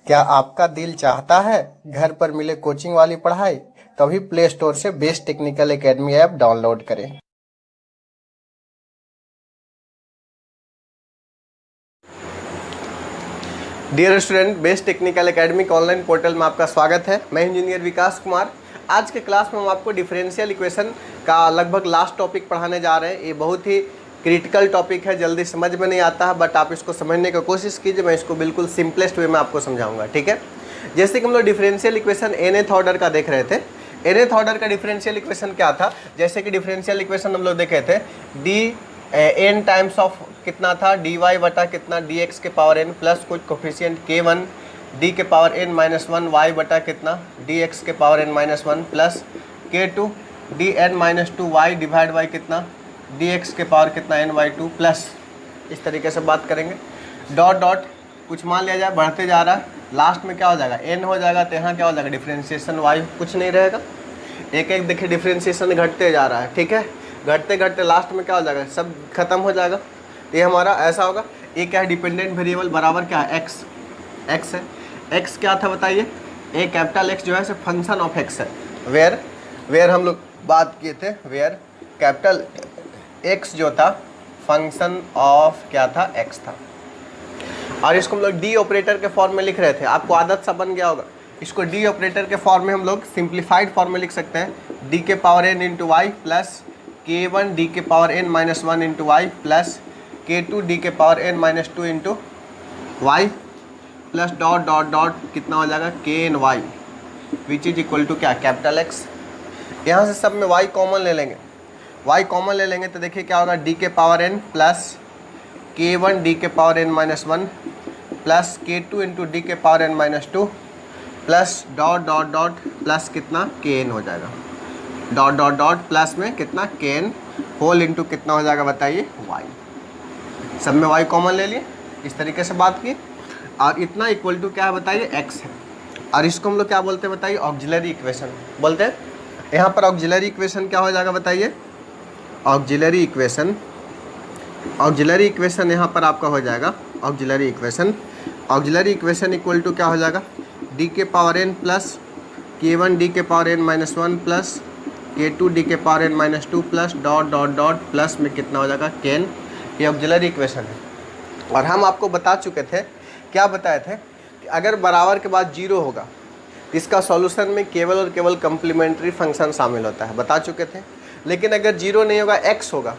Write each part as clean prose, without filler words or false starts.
क्या आपका दिल चाहता है घर पर मिले कोचिंग वाली पढ़ाई? तभी प्ले स्टोर से best technical academy app download करें। Dear student, best technical academy के ऑनलाइन पोर्टल में आपका स्वागत है। मैं इंजीनियर विकास कुमार। आज के क्लास में हम आपको डिफरेंशियल इक्वेशन का लगभग लास्ट टॉपिक पढ़ाने जा रहे हैं। ये बहुत ही क्रिटिकल टॉपिक है, जल्दी समझ में नहीं आता है, बट आप इसको समझने की कोशिश कीजिए। मैं इसको बिल्कुल सिंपलेस्ट वे में आपको समझाऊंगा, ठीक है। जैसे कि हम लोग डिफरेंशियल इक्वेशन nth ऑर्डर का देख रहे थे। nth ऑर्डर का डिफरेंशियल इक्वेशन क्या था? जैसे कि डिफरेंशियल इक्वेशन हम लोग देखे थे डी एन टाइम्स ऑफ कितना था, डी वाई बटा कितना डी एक्स के पावर एन प्लस कुछ कोफिशिएंट के वन डी के power N minus one Y बटा कितना डी एक्स के power N minus one plus K two D N minus two Y divide by कितना D X के power कितना N Y two plus. इस तरीके से बात करेंगे। डॉट डॉट कुछ मान लिया जाए, बढ़ते जा रहा है, लास्ट में क्या हो जाएगा एन हो जाएगा, तो यहाँ क्या हो जाएगा डिफ्रेंशिएशन वाई कुछ नहीं रहेगा। एक एक देखिए डिफ्रेंशिएशन घटते जा रहा है, ठीक है। घटते घटते लास्ट में क्या हो जाएगा, सब खत्म हो जाएगा। ये हमारा ऐसा होगा। ये क्या है, डिपेंडेंट वेरिएबल बराबर क्या है एक्स। एक्स है, एक्स क्या था बताइए, ए कैपिटल एक्स जो है सो फंक्शन ऑफ एक्स है। वेयर हम लोग बात किए थे, वेयर कैपिटल एक्स जो था फंक्शन ऑफ क्या था, एक्स था। और इसको हम लोग डी ऑपरेटर के फॉर्म में लिख रहे थे, आपको आदत सा बन गया होगा। इसको डी ऑपरेटर के फॉर्म में हम लोग सिंप्लीफाइड फॉर्म में लिख सकते हैं, डी के power N into Y plus K one D के power N minus one into Y plus K two D के power N minus two into Y plus dot dot dot कितना हो जाएगा K N Y which is equal to क्या, capital X. यहाँ से सब में वाई कॉमन ले लेंगे, वाई कॉमन ले लेंगे तो देखिए क्या होगा, डी के power N plus K one D के power N minus one plus K two into D के power N minus two plus dot dot dot plus कितना के एन हो जाएगा, डॉट डॉट डॉट प्लस में कितना K N whole into कितना हो जाएगा बताइए वाई। सब में वाई कॉमन ले लिए, इस तरीके से बात की। और इतना इक्वल टू क्या है बताइए एक्स है। और इसको हम लोग क्या बोलते हैं बताइए, ऑक्सिलरी इक्वेशन बोलते हैं। यहाँ पर ऑक्सिलरी इक्वेशन क्या हो जाएगा बताइए, ऑक्सिलरी इक्वेशन यहाँ पर आपका हो जाएगा ऑक्सिलरी इक्वेशन इक्वल टू क्या हो जाएगा, डी के power N plus K one D के power N minus one plus K two D के power N minus two plus dot dot dot plus में कितना हो जाएगा के एन। ये ऑक्सिलरी इक्वेशन है। और हम आपको बता चुके थे, क्या बताए थे, कि अगर बराबर के बाद जीरो होगा तो इसका सॉल्यूशन में केवल और केवल कम्प्लीमेंट्री फंक्शन शामिल होता है, बता चुके थे। लेकिन अगर जीरो नहीं होगा, एक्स होगा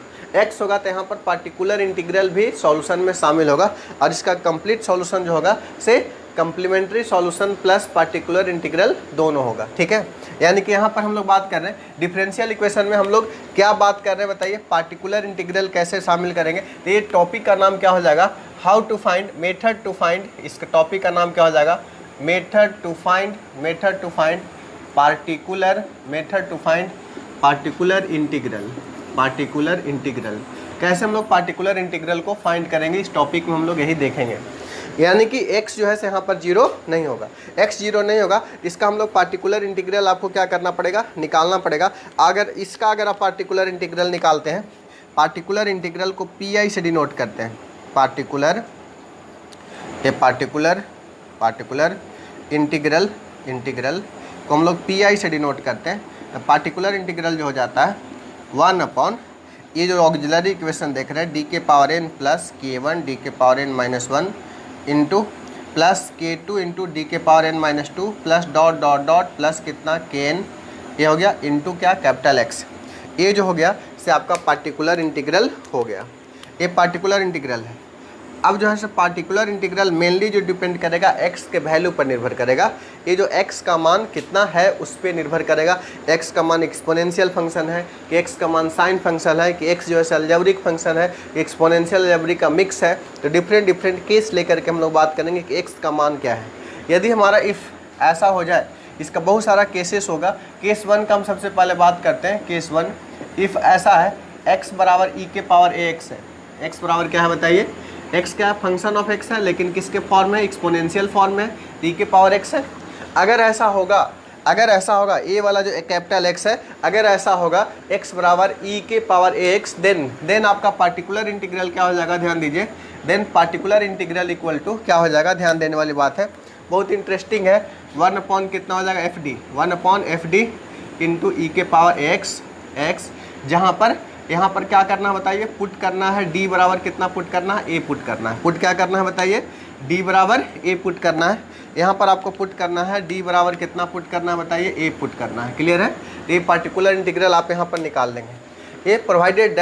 तो यहाँ पर पार्टिकुलर इंटीग्रल भी सॉल्यूशन में शामिल होगा। और इसका कंप्लीट सॉल्यूशन जो होगा से complementary solution plus particular integral दोनों होगा, ठीक है। यानी कि यहाँ पर हम लोग बात कर रहे हैं डिफरेंशियल इक्वेशन में, हम लोग क्या बात कर रहे हैं बताइए, पार्टिकुलर इंटीग्रल कैसे शामिल करेंगे। तो ये टॉपिक का नाम क्या हो जाएगा, how to find, method to find. इसका टॉपिक का नाम क्या हो जाएगा, method to find particular integral. कैसे हम लोग पार्टिकुलर इंटीग्रल को फाइंड करेंगे, इस टॉपिक में हम लोग यही देखेंगे। यानी कि x जो है यहाँ पर जीरो नहीं होगा, इसका हम लोग पार्टिकुलर इंटीग्रल आपको क्या करना पड़ेगा, निकालना पड़ेगा। अगर आप पार्टिकुलर इंटीग्रल निकालते हैं, पार्टिकुलर इंटीग्रल को पी से डिनोट करते हैं, पार्टिकुलर इंटीग्रल को हम लोग पी से डिनोट करते हैं। तो पार्टिकुलर इंटीग्रल जो हो जाता है 1 अपॉन ये जो ऑक्सिलरी इक्वेशन देख रहे हैं, डी के power N plus K one D के power N minus one into plus K two into D के power N minus two plus dot dot dot plus कितना के एन, ये हो गया इंटू क्या कैपिटल एक्स। ये जो हो गया से आपका पार्टिकुलर इंटीग्रल हो गया, ये पार्टिकुलर इंटीग्रल है। अब जो है सो पार्टिकुलर इंटीग्रल मेनली जो डिपेंड करेगा एक्स के वैल्यू पर निर्भर करेगा। ये जो एक्स का मान कितना है उस पर निर्भर करेगा। एक्स का मान एक्सपोनेंशियल फंक्शन है कि एक्स का मान साइन फंक्शन है कि एक्स जो है अलजेब्रिक फंक्शन है, एक्सपोनेंशियल अलजेब्रिक का मिक्स है। तो डिफरेंट केस लेकर के हम लोग बात करेंगे कि एक्स का मान क्या है। यदि हमारा इफ़ ऐसा हो जाए, इसका बहुत सारा केसेस होगा। केस वन का हम सबसे पहले बात करते हैं। केस वन, इफ़ ऐसा है एक्स बराबर ई के पावर ए एक्स है। एक्स बराबर क्या है बताइए, एक्स क्या है, फंक्शन ऑफ एक्स है, लेकिन किसके फॉर्म है, एक्सपोनेंशियल फॉर्म में, ई के पावर एक्स है। अगर ऐसा होगा ए वाला जो कैपिटल एक्स है, अगर ऐसा होगा एक्स बराबर ई के पावर ए एक्स, देन आपका पार्टिकुलर इंटीग्रल क्या हो जाएगा, ध्यान दीजिए। Then particular integral equal to क्या हो जाएगा, ध्यान देने वाली बात है, बहुत इंटरेस्टिंग है। 1 अपॉन कितना हो जाएगा F D, 1 upon F D into E के पावर एक्स, जहाँ पर यहाँ पर क्या करना है बताइए, पुट करना है डी बराबर कितना पुट करना है, ए पुट करना है। पुट क्या करना है बताइए, डी बराबर ए पुट करना है। यहाँ पर आपको पुट करना है डी बराबर कितना पुट करना है बताइए, ए पुट करना है। क्लियर है? ये पार्टिकुलर इंटीग्रल आप यहाँ पर निकाल देंगे। ये प्रोवाइडेड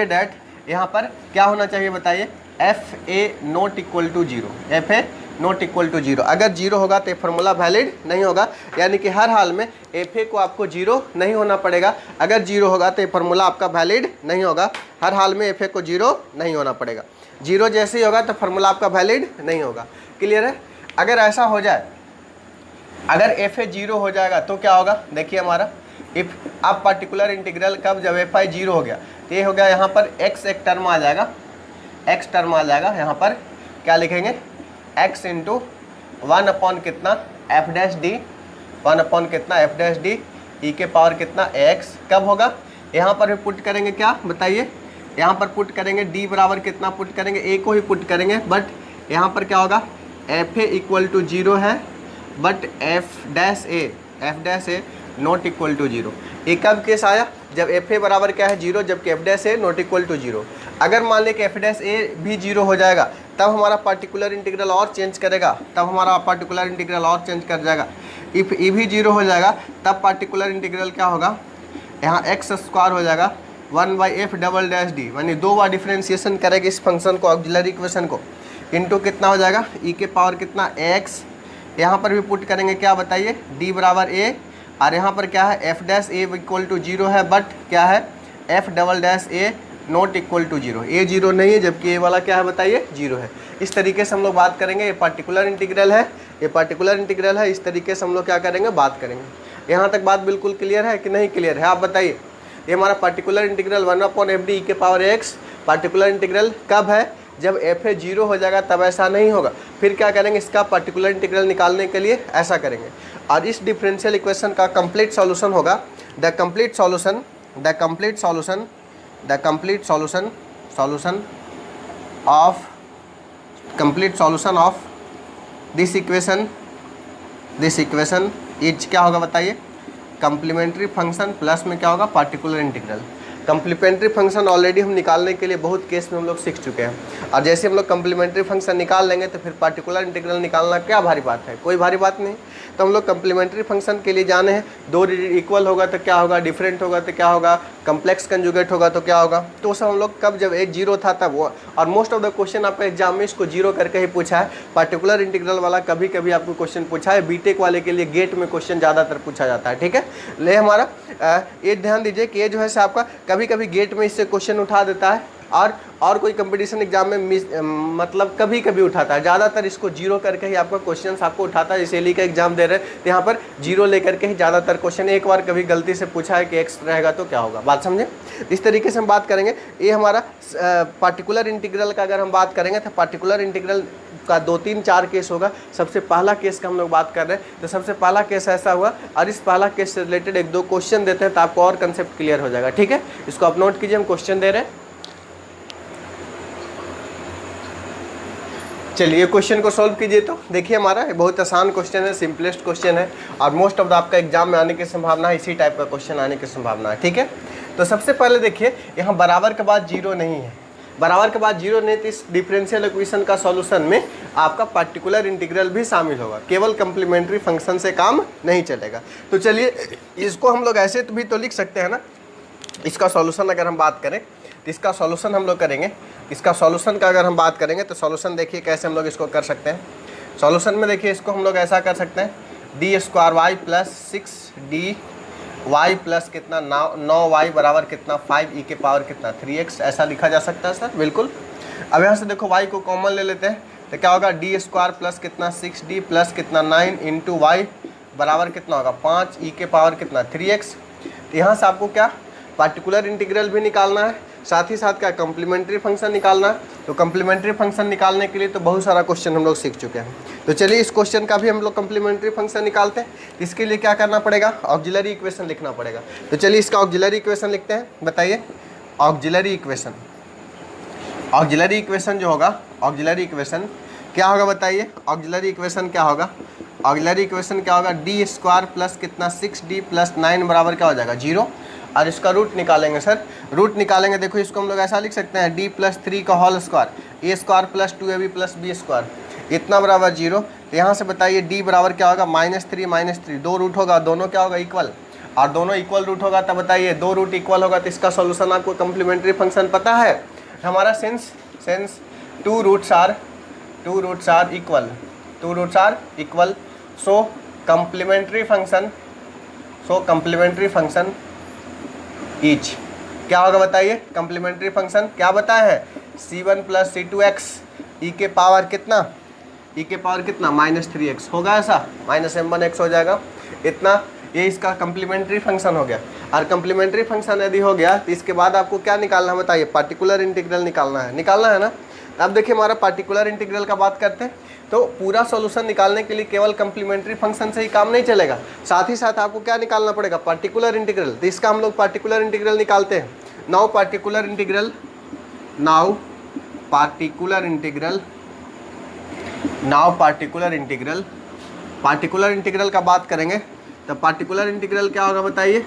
दैट यहाँ पर क्या होना चाहिए बताइए, F A not equal to zero, F A not equal to zero. अगर जीरो होगा तो फॉर्मूला वैलिड नहीं होगा, यानी कि हर हाल में एफ ए को आपको जीरो नहीं होना पड़ेगा। अगर जीरो होगा तो फॉर्मूला आपका वैलिड नहीं होगा, हर हाल में एफ ए को जीरो नहीं होना पड़ेगा। जीरो जैसे ही होगा तो फॉर्मूला आपका वैलिड नहीं होगा। क्लियर है? अगर ऐसा हो जाए, अगर एफ ए जीरो हो जाएगा तो क्या होगा, देखिए हमारा इफ आप पार्टिकुलर इंटीग्रल कब, जब एफ आई जीरो हो गया तो ये हो गया, यहाँ पर एक्स एक टर्म आ जाएगा, एक्स टर्म आ जाएगा। यहाँ पर क्या लिखेंगे, एक्स इंटू 1 अपॉन कितना एफ डैश डी, 1 अपॉन कितना एफ डैश डी ई के पावर कितना एक्स। कब होगा, यहाँ पर भी पुट करेंगे क्या बताइए, यहाँ पर पुट करेंगे डी बराबर कितना पुट करेंगे, ए को ही पुट करेंगे। बट यहाँ पर क्या होगा, F A equal to zero है, but F dash A not equal to zero. ये कब केस आया, जब एफ ए बराबर क्या है जीरो, जबकि F dash A not equal to zero. अगर मान लें कि एफ डैश ए भी जीरो हो जाएगा तब हमारा पार्टिकुलर इंटीग्रल और चेंज करेगा, तब हमारा पार्टिकुलर इंटीग्रल और चेंज कर जाएगा। इफ ई भी जीरो हो जाएगा तब पार्टिकुलर इंटीग्रल क्या होगा, यहाँ एक्स स्क्वायर हो जाएगा 1 by F double dash D, यानी 2 बार डिफ्रेंसिएशन करेगा इस फंक्शन को, ऑक्सिलरी इक्वेशन को, इंटू कितना हो जाएगा ई के पावर कितना एक्स। यहाँ पर भी पुट करेंगे क्या बताइए, डी बराबर ए, और यहाँ पर क्या है F dash A equal to zero है, बट क्या है F double dash A not equal to zero. A zero नहीं है जबकि ए वाला क्या है बताइए, जीरो है। इस तरीके से हम लोग बात करेंगे, ये पार्टिकुलर इंटीग्रल है, ये पार्टिकुलर इंटीग्रल है। इस तरीके से हम लोग क्या करेंगे, बात करेंगे। यहाँ तक बात बिल्कुल क्लियर है कि नहीं क्लियर है, आप बताइए। ये हमारा particular integral 1 upon F D E के पावर एक्स पार्टिकुलर इंटीग्रल कब है, जब एफ ए जीरो हो जाएगा तब ऐसा नहीं होगा। फिर क्या करेंगे, इसका पार्टिकुलर इंटीग्रल निकालने के लिए ऐसा करेंगे, और इस डिफरेंशियल इक्वेशन का कंप्लीट सॉल्यूशन होगा the complete solution of this equation is क्या होगा बताइए, कम्प्लीमेंट्री फंक्शन प्लस में क्या होगा, particular integral. Complementary function already हम निकालने के लिए बहुत केस में हम लोग सीख चुके हैं, और जैसे हम लोग कम्प्लीमेंट्री फंक्शन निकाल लेंगे तो फिर पार्टिकुलर इंटीग्रल निकालना क्या भारी बात है, कोई भारी बात नहीं। तो हम लोग कम्प्लीमेंट्री फंक्शन के लिए जाने हैं, 2 इक्वल होगा तो क्या होगा, डिफरेंट होगा तो क्या होगा, कम्प्लेक्स कंजुगेट होगा तो क्या होगा। तो सब हम लोग कब, जब ए जीरो था तब वो, और मोस्ट ऑफ द क्वेश्चन आपका एग्जाम में इसको जीरो करके ही पूछा है। पार्टिकुलर इंटीग्रल वाला कभी कभी आपको क्वेश्चन पूछा है, बीटेक वाले के लिए गेट में क्वेश्चन ज़्यादातर पूछा जाता है। ठीक है, ले हमारा ये ध्यान दीजिए कि ये जो है से आपका कभी कभी गेट में इससे क्वेश्चन उठा देता है, और कोई कंपटीशन एग्जाम में मतलब कभी कभी उठाता है। ज़्यादातर इसको जीरो करके ही आपका क्वेश्चंस आपको उठाता है। जैसे एली का एग्जाम दे रहे हैं तो यहाँ पर जीरो लेकर के ही ज़्यादातर क्वेश्चन, एक बार कभी गलती से पूछा है कि एक्स रहेगा तो क्या होगा, बात समझे। इस तरीके से हम बात करेंगे। ये हमारा पार्टिकुलर इंटीग्रल का अगर हम बात करेंगे तो पार्टिकुलर इंटीग्रल का 2-3-4 केस होगा। सबसे पहला केस का हम लोग बात कर रहे हैं, तो सबसे पहला केस ऐसा हुआ, और इस पहला केस से रिलेटेड 1-2 क्वेश्चन देते हैं तो आपको और कंसेप्ट क्लियर हो जाएगा। ठीक है, इसको आप नोट कीजिए, हम क्वेश्चन दे रहे हैं। चलिए क्वेश्चन को सॉल्व कीजिए। तो देखिए हमारा बहुत आसान क्वेश्चन है, सिंपलेस्ट क्वेश्चन है, और मोस्ट ऑफ द आपका एग्जाम में आने की संभावना है, इसी टाइप का क्वेश्चन आने की संभावना है। ठीक है, तो सबसे पहले देखिए यहाँ बराबर के बाद जीरो नहीं है, बराबर के बाद जीरो नहीं, तो इस डिफरेंशियल इक्वेशन का सॉल्यूशन में आपका पार्टिकुलर इंटीग्रल भी शामिल होगा, केवल कम्प्लीमेंट्री फंक्शन से काम नहीं चलेगा। तो चलिए इसको हम लोग ऐसे भी तो लिख सकते हैं ना, इसका सॉल्यूशन अगर हम बात करें तो इसका सॉल्यूशन हम लोग करेंगे। इसका सॉल्यूशन का अगर हम बात करेंगे तो सॉल्यूशन देखिए कैसे हम लोग इसको कर सकते हैं। सॉल्यूशन में देखिए इसको हम लोग ऐसा कर सकते हैं, d square y plus 6d y plus कितना 9y बराबर कितना 5e के पावर कितना 3x, ऐसा लिखा जा सकता है सर, बिल्कुल। अब यहाँ से देखो y को कॉमन ले लेते हैं तो क्या होगा, डी स्क्वायर प्लस कितना 6d प्लस कितना 9 इंटू वाई बराबर कितना होगा 5e के पावर कितना 3x। तो यहाँ से आपको क्या पार्टिकुलर इंटीग्रल भी निकालना है, साथ ही साथ क्या कम्प्लीमेंट्री फंक्शन निकालना है। तो कम्प्लीमेंट्री फंक्शन निकालने के लिए तो बहुत सारा क्वेश्चन हम लोग सीख चुके हैं। तो चलिए इस क्वेश्चन का भी हम लोग कम्प्लीमेंट्री फंक्शन निकालते हैं। इसके लिए क्या करना पड़ेगा, ऑक्सिलरी इक्वेशन लिखना पड़ेगा। तो चलिए इसका ऑक्सिलरी इक्वेशन लिखते हैं। बताइए ऑक्सिलरी इक्वेशन जो होगा, ऑक्सिलरी इक्वेशन क्या होगा बताइए, ऑक्सिलरी इक्वेशन क्या होगा, ऑक्सिलरी इक्वेशन क्या होगा, डी स्क्वायर प्लस कितना 6d प्लस 9 बराबर क्या हो जाएगा 0, और इसका रूट निकालेंगे सर, रूट निकालेंगे, देखो इसको हम लोग ऐसा लिख सकते हैं d प्लस 3 का whole square, A square plus 2ab plus B square, इतना बराबर 0। तो यहाँ से बताइए d बराबर क्या होगा -3 दो रूट होगा, दोनों क्या होगा इक्वल, और दोनों इक्वल रूट होगा तब बताइए दो रूट इक्वल होगा तो इसका सॉल्यूशन आपको कम्प्लीमेंट्री फंक्शन पता है हमारा, since two roots are equal, so complementary function each क्या होगा बताइए, कम्प्लीमेंट्री फंक्शन क्या बताया है, c1 प्लस c2x ई के पावर कितना -3x होगा, ऐसा -m1x हो जाएगा, इतना, ये इसका कम्प्लीमेंट्री फंक्शन हो गया। और कम्प्लीमेंट्री फंक्शन यदि हो गया तो इसके बाद आपको क्या निकालना है बताइए, पार्टिकुलर इंटीग्रल निकालना है ना। अब देखिए हमारा पार्टिकुलर इंटीग्रल का बात करते हैं, तो पूरा सॉल्यूशन निकालने के लिए केवल कम्प्लीमेंट्री फंक्शन से ही काम नहीं चलेगा, साथ ही साथ आपको क्या निकालना पड़ेगा, पार्टिकुलर इंटीग्रल। तो इसका हम लोग पार्टिकुलर इंटीग्रल निकालते हैं। नाउ पार्टिकुलर इंटीग्रल का बात करेंगे तो पार्टिकुलर इंटीग्रल क्या होगा बताइए,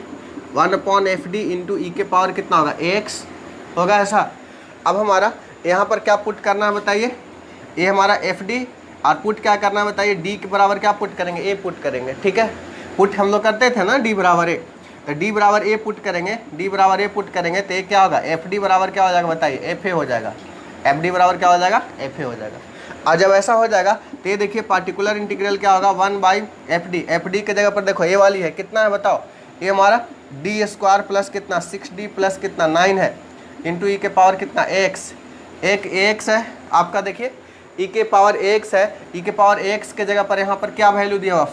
1/fd इंटू ई के पावर कितना होगा ax होगा, ऐसा। अब हमारा यहाँ पर क्या पुट करना है बताइए, ये हमारा fd और पुट क्या करना है बताइए, d के बराबर क्या पुट करेंगे, a पुट करेंगे, ठीक है। पुट हम लोग करते थे ना d बराबर a, तो d बराबर a पुट करेंगे, तो ये क्या होगा, fd बराबर क्या हो जाएगा बताइए, fa हो जाएगा, fd बराबर क्या हो जाएगा, fa हो जाएगा। और जब ऐसा हो जाएगा तो ये देखिए पार्टिकुलर इंटीग्रल क्या होगा, 1/fd की जगह पर देखो ये वाली है, कितना है बताओ, ये हमारा डी स्क्वायर प्लस कितना 6d प्लस कितना 9 है, इंटू ई के पावर कितना ax, एक ax है आपका, देखिए ई के पावर ax है, ई के पावर ax के जगह पर यहाँ पर क्या वैल्यू दिया हुआ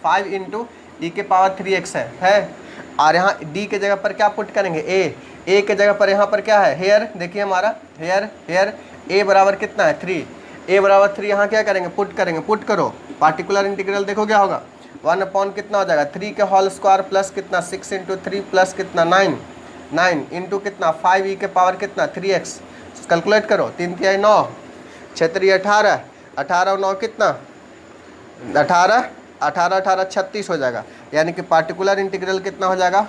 5 इंटू ई के पावर 3x है। और यहाँ d के जगह पर क्या पुट करेंगे, a के जगह पर यहाँ पर क्या है, हेयर, देखिए हमारा हेयर a बराबर कितना है 3, a बराबर 3 यहाँ क्या करेंगे, पुट करो, पार्टिकुलर इंटीग्रल देखो क्या होगा, 1 कितना हो जाएगा 3 के होल स्क्वायर प्लस कितना 6 इंटू 3 प्लस कितना 9 इंटू कितना 5 ई के पावर कितना 3x, कैलकुलेट करो, 3 3 9, 6 3 18, 18 और 9 कितना 18 36 हो जाएगा। यानी कि पार्टिकुलर इंटीग्रल कितना हो जाएगा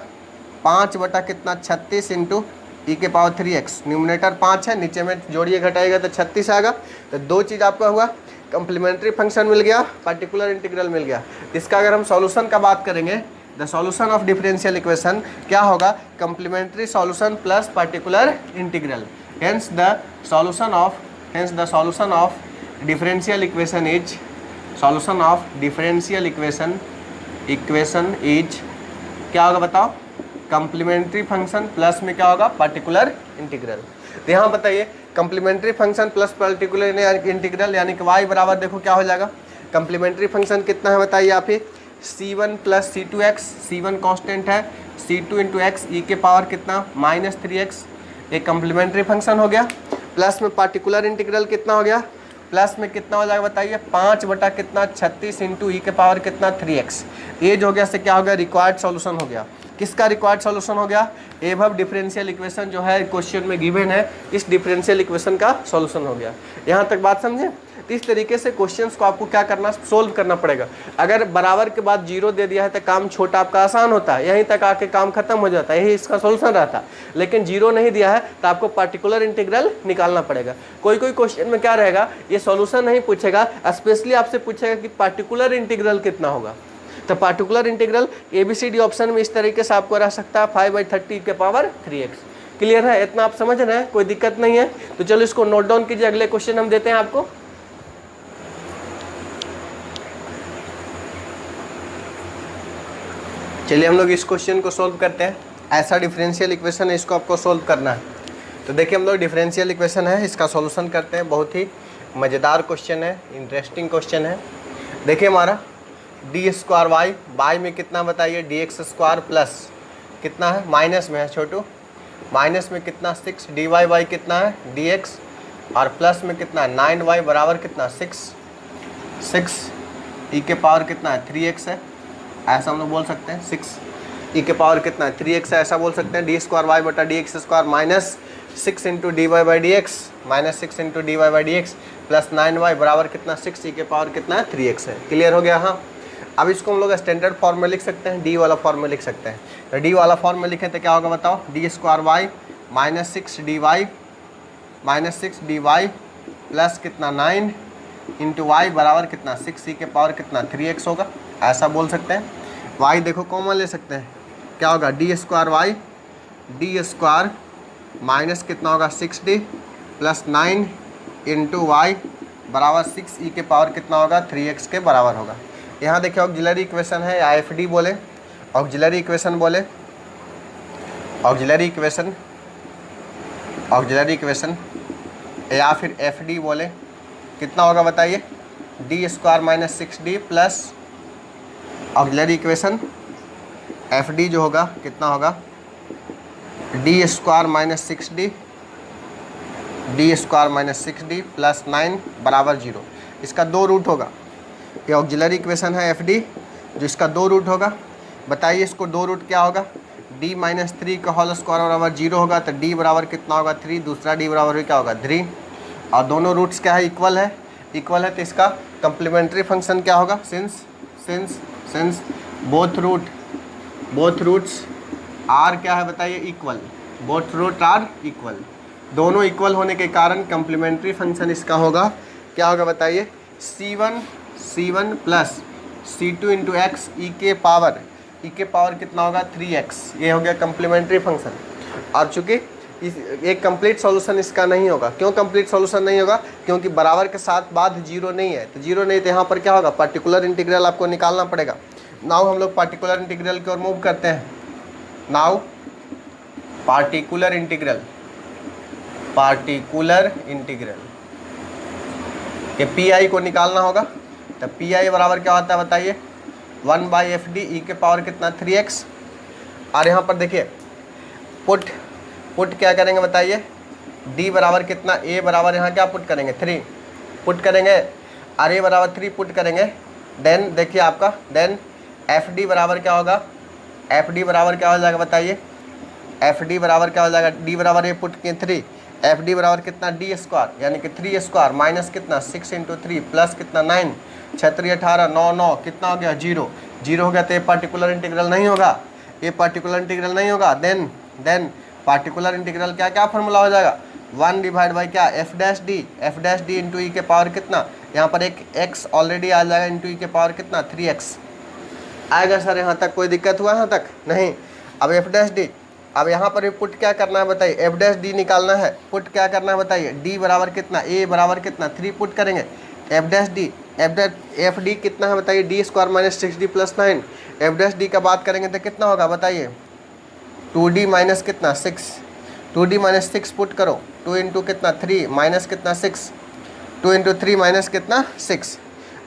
5 बटा कितना 36 इंटू ई के पावर 3x, न्यूमिनेटर 5 है, नीचे में जोड़िए घटाएगा तो 36 आएगा। तो दो चीज़ आपका हुआ, कम्प्लीमेंट्री फंक्शन मिल गया, पार्टिकुलर इंटीग्रल मिल गया। इसका अगर हम सॉल्यूशन का बात करेंगे, the solution of differential equation क्या होगा, complementary solution plus particular integral, hence the solution of differential equation is, solution of differential equation is क्या होगा बताओ, कम्प्लीमेंट्री फंक्शन प्लस में क्या होगा, पार्टिकुलर इंटीग्रल। तो यहाँ बताइए complementary function plus particular integral, यानी कि y बराबर देखो क्या हो जाएगा, कम्प्लीमेंट्री फंक्शन कितना है बताइए आप ही, c1 plus c2x, c1 constant है, c2 इंटू एक्स ई के पावर कितना -3x, एक कम्प्लीमेंट्री फंक्शन हो गया। प्लस में पार्टिकुलर इंटीग्रल कितना हो गया, प्लस में कितना हो जाएगा बताइए 5 बटा कितना 36 इंटू ई के पावर कितना 3x, ये जो हो गया से क्या हो गया, रिक्वायर्ड सॉल्यूशन हो गया। किसका रिक्वायर्ड सॉल्यूशन हो गया, एबव डिफरेंशियल इक्वेशन जो है क्वेश्चन में गिवन है, इस डिफरेंशियल इक्वेशन का सॉल्यूशन हो गया। यहाँ तक बात समझे। तो इस तरीके से क्वेश्चंस को आपको क्या करना, सोल्व करना पड़ेगा। अगर बराबर के बाद 0 दे दिया है तो काम छोटा आपका आसान होता है, यहीं तक आके काम खत्म हो जाता है, यही इसका सॉल्यूशन रहता है। लेकिन 0 नहीं दिया है तो आपको पार्टिकुलर इंटीग्रल निकालना पड़ेगा। कोई क्वेश्चन में क्या रहेगा, ये सॉल्यूशन नहीं पूछेगा, स्पेशली आपसे पूछेगा कि पार्टिकुलर इंटीग्रल कितना होगा। तो पार्टिकुलर इंटीग्रल ABCD ऑप्शन में इस तरीके से आपको रह सकता है 5/30 के पावर 3x। क्लियर है, इतना आप समझ रहे हैं, कोई दिक्कत नहीं है। तो चलो इसको नोट डाउन कीजिए, अगले क्वेश्चन हम देते हैं आपको। चलिए हम लोग इस क्वेश्चन को सोल्व करते हैं। ऐसा डिफरेंशियल इक्वेशन है, इसको आपको सोल्व करना है। तो देखिए हम लोग डिफरेंशियल इक्वेशन है, इसका सॉल्यूशन करते हैं। बहुत ही मज़ेदार क्वेश्चन है, इंटरेस्टिंग क्वेश्चन है। देखिए हमारा डी स्क्वायर वाई में कितना बताइए, dx स्क्वायर प्लस कितना है, माइनस में है छोटू, माइनस में कितना 6, dy वाई कितना है dx, और प्लस में कितना है 9y बराबर कितना 6 ई के पावर कितना है 3x है, ऐसा हम लोग बोल सकते हैं। 6 ई के पावर कितना है 3x है, ऐसा बोल सकते हैं। डी स्क्वायर वाई बटा d x square minus 6 into d y by d x minus 6 into d y by d x plus 9y बराबर कितना 6 ई के पावर कितना है 3x है। क्लियर हो गया। हाँ, अब इसको हम लोग स्टैंडर्ड फॉर्म में लिख सकते हैं, डी वाला फॉर्म में लिख सकते हैं। तो डी वाला फॉर्म में लिखें तो क्या होगा बताओ, d square y minus 6 d y plus कितना 9 इंटू वाई बराबर कितना 6 ई के पावर कितना 3x होगा, ऐसा बोल सकते हैं। वाई देखो कॉमन ले सकते हैं, क्या होगा d square y d square minus कितना होगा 6d प्लस 9 इंटू वाई बराबर 6 ई के पावर कितना होगा 3x के बराबर होगा। यहाँ देखिए ऑक्सिलरी इक्वेशन है या एफ डी बोले, ऑक्सिलरी इक्वेशन बोले, ऑक्सिलरी इक्वेशन या फिर एफ डी बोले, कितना होगा बताइए, D square minus 6d plus auxiliary equation F D जो होगा कितना होगा d square minus 6d plus 9 बराबर 0। इसका 2 रूट होगा, ये ऑक्सिलरी इक्वेशन है एफ डी जो इसका 2 रूट होगा। बताइए इसको 2 रूट क्या होगा, d माइनस 3 का होल स्क्वायर बराबर 0 होगा, तो d बराबर कितना होगा 3, दूसरा d बराबर क्या होगा 3, और दोनों रूट्स क्या है इक्वल है, तो इसका कम्प्लीमेंट्री फंक्शन क्या होगा, सिंस बोथ रूट्स आर क्या है बताइए equal, both root are equal, दोनों इक्वल होने के कारण कम्प्लीमेंट्री फंक्शन इसका होगा क्या होगा बताइए, c1 plus c2 into x ई के पावर कितना होगा 3x, ये हो गया कम्प्लीमेंट्री फंक्शन। और चूँकि एक कंप्लीट सॉल्यूशन इसका नहीं होगा, क्यों कंप्लीट सॉल्यूशन नहीं होगा, क्योंकि बराबर के साथ बाद 0 नहीं है, तो 0 नहीं तो यहाँ पर क्या होगा पर्टिकुलर इंटीग्रल आपको निकालना पड़ेगा। नाउ हम लोग पार्टिकुलर इंटीग्रल की ओर मूव करते हैं। नाउ पार्टिकुलर इंटीग्रल के पी आई को निकालना होगा, तो पी आई बराबर क्या होता है बताइए 1/fd ई के पावर कितना 3x। और यहाँ पर देखिए पुट क्या करेंगे बताइए, d बराबर कितना a बराबर यहाँ क्या पुट करेंगे 3 पुट करेंगे, और a बराबर 3 पुट करेंगे। देन देखिए आपका देन fd बराबर क्या होगा, fd बराबर क्या हो जाएगा बताइए, fd बराबर क्या हो जाएगा, d बराबर a पुट किए 3, fd बराबर कितना d स्क्वायर यानी कि 3 स्क्वायर माइनस कितना 6 इंटू 3 प्लस कितना 9 6 18 9 कितना हो गया 0 हो गया, तो ये पार्टिकुलर इंटीग्रल नहीं होगा, देन पार्टिकुलर इंटीग्रल क्या फॉर्मूला हो जाएगा 1 डिवाइड बाई क्या F dash D into E के पावर कितना, यहाँ पर एक x ऑलरेडी आ जाएगा इंटू ई के पावर कितना 3x आएगा। सर यहाँ तक कोई दिक्कत हुआ, यहाँ तक नहीं। अब एफ डैश डी, अब यहाँ पर भी पुट क्या करना है बताइए, एफ डैश डी निकालना है, पुट क्या करना है बताइए, d बराबर कितना a बराबर कितना 3 पुट करेंगे, एफ डी कितना है बताइए, D square minus 6d plus 9, F dash D का बात करेंगे तो कितना होगा बताइए 2d माइनस कितना 6, 2d माइनस 6 पुट करो, 2 इंटू कितना 3 माइनस कितना 6, 2 इंटू 3 माइनस कितना 6।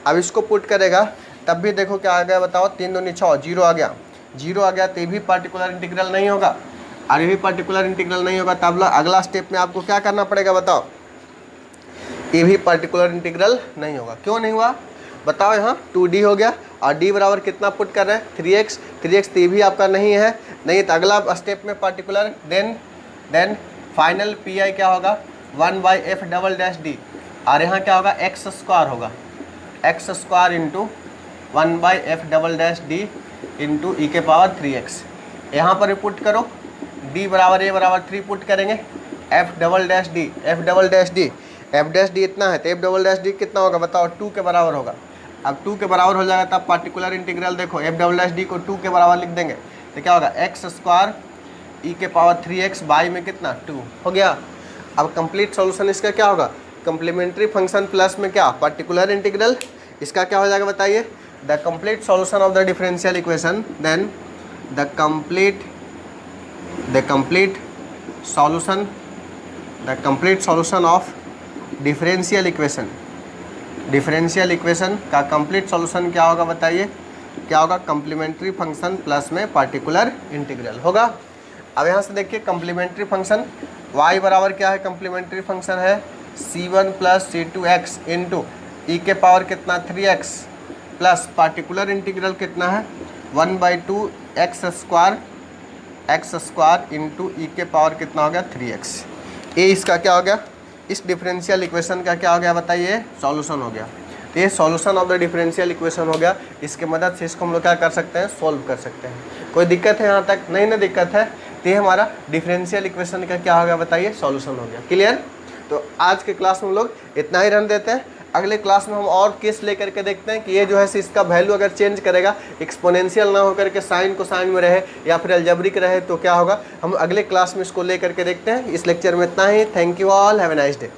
अब इसको पुट करेगा तब भी देखो क्या आ गया बताओ, 3 दूनी 6 0 आ गया, तो ये भी पार्टिकुलर इंटीग्रल नहीं होगा, और ये भी पार्टिकुलर इंटीग्रल नहीं होगा। तब अगला स्टेप में आपको क्या करना पड़ेगा बताओ, ये भी पार्टिकुलर इंटीग्रल नहीं होगा। क्यों नहीं हुआ बताओ, यहाँ 2d हो गया और d बराबर कितना पुट कर रहे हैं 3x, तो ये भी आपका नहीं है, नहीं तो अगला स्टेप में particular, then final P I क्या होगा 1/f डबल डैश डी, और यहाँ क्या होगा x square into 1/f double dash D into E के पावर 3x। यहाँ पर पुट करो, d बराबर a बराबर 3 पुट करेंगे, f डबल डैश डी इतना है, तो f डबल डैश डी कितना होगा बताओ 2 के बराबर होगा। अब 2 के बराबर हो जाएगा तब पार्टिकुलर इंटीग्रल देखो f डबल डैश डी को 2 के बराबर लिख देंगे, तो क्या होगा x स्क्वायर ई के पावर 3x बाई में कितना 2 हो गया। अब कंप्लीट सॉल्यूशन इसका क्या होगा, कम्प्लीमेंट्री फंक्शन प्लस में क्या पार्टिकुलर इंटीग्रल, इसका क्या हो जाएगा बताइए, the complete solution of the differential equation, then the complete solution of differential equation का कंप्लीट सॉल्यूशन क्या होगा बताइए, क्या होगा कम्प्लीमेंट्री फंक्शन प्लस में पार्टिकुलर इंटीग्रल होगा। अब यहाँ से देखिए कम्प्लीमेंट्री फंक्शन y बराबर क्या है, कम्प्लीमेंट्री फंक्शन है c1 plus c2x into E के पावर कितना 3x प्लस पार्टिकुलर इंटीग्रल कितना है 1/2 x स्क्वायर इंटू ई के पावर कितना हो गया 3x। ए इसका क्या हो गया, इस डिफरेंशियल इक्वेशन का क्या हो गया बताइए, सॉल्यूशन हो गया। तो ये solution of the differential equation हो गया। इसके मदद से इसको हम लोग क्या कर सकते हैं, सोल्व कर सकते हैं। कोई दिक्कत है यहाँ तक? नहीं ना दिक्कत है। तो ये हमारा डिफरेंशियल इक्वेशन का क्या हो गया बताइए, सॉल्यूशन हो गया। क्लियर? तो आज के क्लास में हम लोग इतना ही रन देते हैं। अगले क्लास में हम और केस लेकर के देखते हैं कि ये जो है इसका वैल्यू अगर चेंज करेगा, एक्सपोनेंशियल ना होकर के साइन को साइन में रहे या फिर अलजेब्रिक रहे तो क्या होगा, हम अगले क्लास में इसको लेकर के देखते हैं। इस लेक्चर में इतना ही। Thank you all, have a nice day.